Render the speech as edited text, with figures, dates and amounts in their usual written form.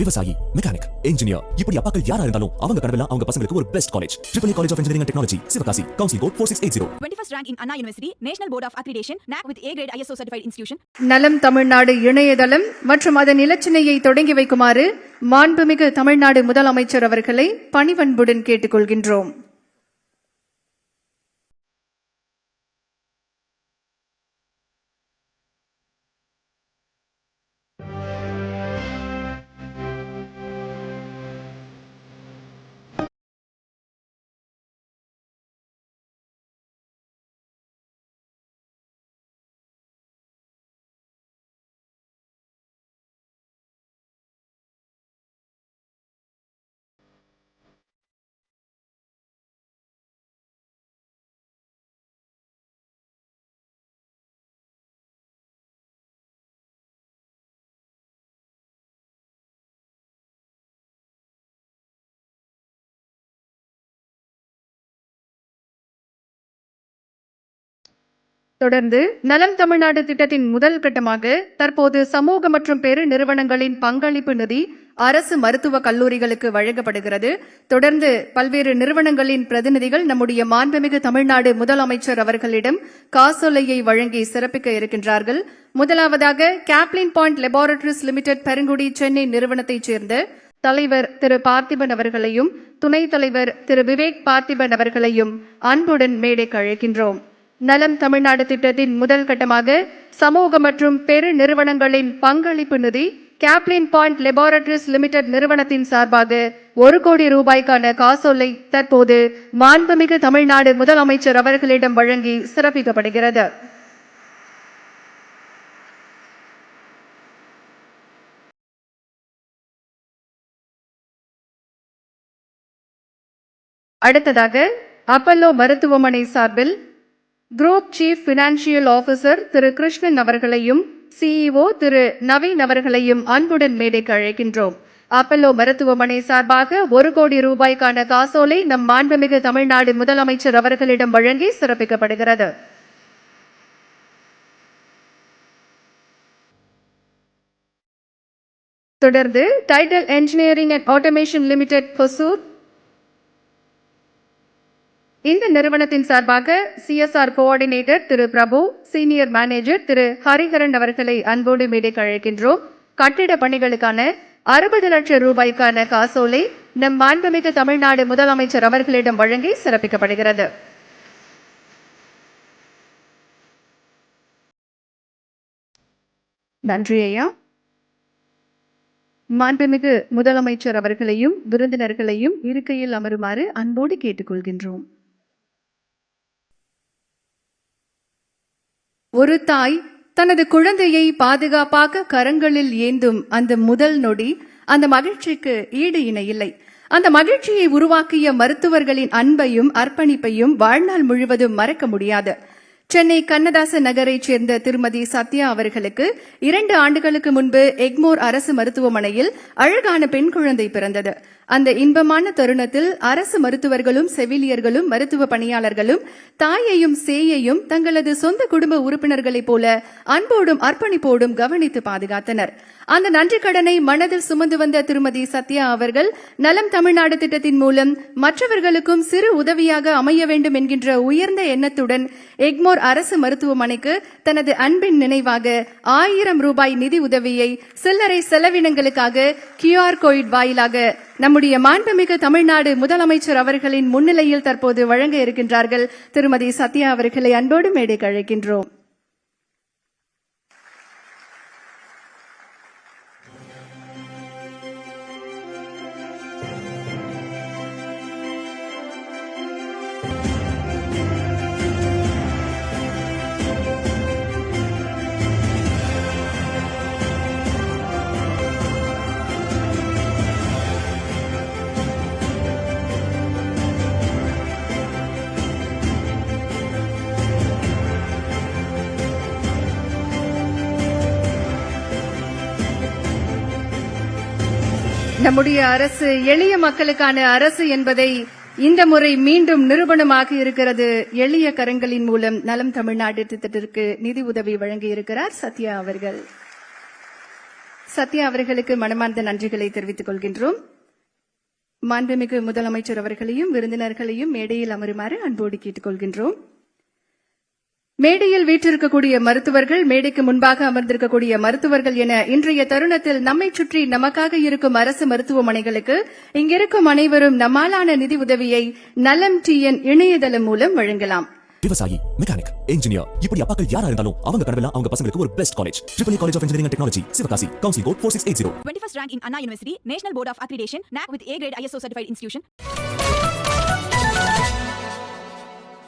விவசாயி, mechanic, engineer, இப்படி அப்பாக்கள் யாரா இருந்தாலும் அவங்க கனவெல்லாம் அவங்க பசங்களுக்கு ஒரு best college. Triple college of engineering and technology, Sivakasi. Counselling code 4680. 21st rank in Anna University, National Board of Accreditation, NAC with A grade ISO certified institution. நலம் தமிழ்நாடு இணையதளம் மற்றும் அதன் இலச்சினையை தொடங்கி வைக்குமாறு மாண்புமிகு தமிழ்நாடு முதலமைச்சர் அவர்களை பணிவன்புடன் கேட்டுக்கொள்கின்றோம். தொடர்ந்து நலம் தமிழ்நாடு திட்டத்தின் முதல் கட்டமாக தற்போது சமூக மற்றும் பெரு நிறுவனங்களின் பங்களிப்பு நிதி அரசு மருத்துவக் கல்லூரிகளுக்கு வழங்கப்படுகிறது. தொடர்ந்து பல்வேறு நிறுவனங்களின் பிரதிநிதிகள் நம்முடைய மாண்புமிகு தமிழ்நாடு முதலமைச்சர் அவர்களிடம் காசோலையை வழங்கி சிறப்பிக்க இருக்கின்றார்கள். முதலாவதாக Caplin point laboratories limited Perungudi Chennai நிறுவனத்தைச் சேர்ந்த தலைவர் திரு பார்த்திபன் அவர்களையும் துணைத் தலைவர் திரு விவேக் பார்த்திபன் அவர்களையும் அன்புடன் மேடைக்கு அழைக்கின்றோம். நலம் தமிழ்நாடு திட்டத்தின் முதல் கட்டமாக சமூக மற்றும் பெரு நிறுவனங்களின் பங்களிப்பு நிதி கேப்லின் பாயிண்ட் லெபார்டரிஸ் லிமிடெட் நிறுவனத்தின் சார்பாக 1 கோடி ரூபாய்க்கான காசோலை தற்போது மாண்புமிகு தமிழ்நாடு முதலமைச்சர் அவர்களிடம் வழங்கி சிறப்பிக்கப்படுகிறது. அடுத்ததாக அப்பல்லோ மருத்துவமனை சார்பில் group chief financial officer Thiru Krishnan அவர்களையும் சிஇஓ திரு நவீன் அவர்களையும் அன்புடன் மேடைக்கு அழைக்கின்றோம். அப்பல்லோ மருத்துவமனை சார்பாக 1 கோடி ரூபாய்க்கான காசோலை நம் மாண்புமிகு தமிழ்நாடு முதலமைச்சர் அவர்களிடம் வழங்கி சிறப்பிக்கப்படுகிறது. தொடர்ந்து Tidel engineering and automation limited Hosur இந்த நிறுவனத்தின் சார்பாக சிஎஸ்ஆர் கோஆர்டினேட்டர் திரு பிரபு, சீனியர் மேனேஜர் திரு ஹரிஹரன் அவர்களை அன்போடு மேடைக்கு அழைக்கின்றோம். கட்டிட பணிகளுக்கான 60 லட்சம் ரூபாய்க்கான காசோலை நம் மாண்புமிகு தமிழ்நாடு முதலமைச்சர் அவர்களிடம் வழங்கி சிறப்பிக்கப்படுகிறது. நன்றி ஐயா. மாண்புமிகு முதலமைச்சர் அவர்களையும் விருந்தினர்களையும் இருக்கையில் அமருமாறு அன்போடு கேட்டுக்கொள்கின்றோம். ஒரு தாய் தனது குழந்தையை பாதுகாப்பாக கரங்களில் ஏந்தும் அந்த முதல் நொடி அந்த மகிழ்ச்சிக்கு ஈடு இணையில்லை. அந்த மகிழ்ச்சியை உருவாக்கிய மருத்துவர்களின் அன்பையும் அர்ப்பணிப்பையும் வாழ்நாள் முழுவதும் மறக்க முடியாது. சென்னை கண்ணதாசன் நகரைச் சேர்ந்த திருமதி சத்யா அவர்களுக்கு 2 ஆண்டுகளுக்கு முன்பு எக்மோர் அரசு மருத்துவமனையில் அழகான பெண் குழந்தை பிறந்தது. அந்த இன்பமான தருணத்தில் அரசு மருத்துவர்களும் செவிலியர்களும் மருத்துவ பணியாளர்களும் தாயையும் சேயையும் தங்களது சொந்த குடும்ப உறுப்பினர்களைப் போல அன்போடும் அர்ப்பணிப்போடும் கவனித்து பாதுகாத்தனர். அந்த நன்றி கடனை மனதில் சுமந்து வந்த திருமதி சத்யா அவர்கள் நலம் தமிழ்நாடு திட்டத்தின் மூலம் மற்றவர்களுக்கும் சிறு உதவியாக அமைய வேண்டும் என்கின்ற உயர்ந்த எண்ணத்துடன் எக்மோர் அரசு மருத்துவமனைக்கு தனது அன்பின் நினைவாக 1000 ரூபாய் நிதி உதவியை சில்லறை செலவினங்களுக்காக QR கோட் வாயிலாக நம்முடைய மாண்புமிகு தமிழ்நாடு முதலமைச்சர் அவர்களின் முன்னிலையில் தற்போது வழங்க இருக்கின்றார்கள். திருமதி சத்யா அவர்களை அன்போடு மேடைக்கு அழைக்கின்றோம். நம்முடைய அரசு எளிய மக்களுக்கான அரசு என்பதை இந்த முறை மீண்டும் நிரூபணமாக இருக்கிறது. எளிய கரங்களின் மூலம் நலம் தமிழ்நாடு திட்டத்திற்கு நிதி உதவி வழங்கி இருக்கிறார் சத்யா அவர்கள். சத்யா அவர்களுக்கு மனமார்ந்த நன்றிகளை தெரிவித்துக் கொள்கின்றோம். மாண்புமிகு முதலமைச்சர் அவர்களையும் விருந்தினர்களையும் மேடையில் அமருமாறு அன்போடு கேட்டுக் கொள்கின்றோம். மேடையில் வீற்றிருக்கக்கூடிய மருத்துவர்கள், மேடைக்கு முன்பாக அமர்ந்திருக்கக்கூடிய மருத்துவர்கள் என இன்றைய தருணத்தில் நம்மை சுற்றி நமக்காக இருக்கும் அரசு மருத்துவமனைகளுக்கு இங்கிருக்கும் அனைவரும் நம்மாலான நிதி உதவியை நலம் TN இணையதளம் மூலம் வழங்கலாம். விவசாயி, மெக்கானிக், இன்ஜினியர், இப்படி அப்பாக்கள் யாரா இருந்தாலும் அவங்க கனவெல்லாம் அவங்க பசங்களுக்கு ஒரு best college. AAA College of Engineering and Technology, Sivakasi. Counseling code 4680. 21st rank in Anna University, National Board of Accreditation, NAC with A grade ISO certified institution.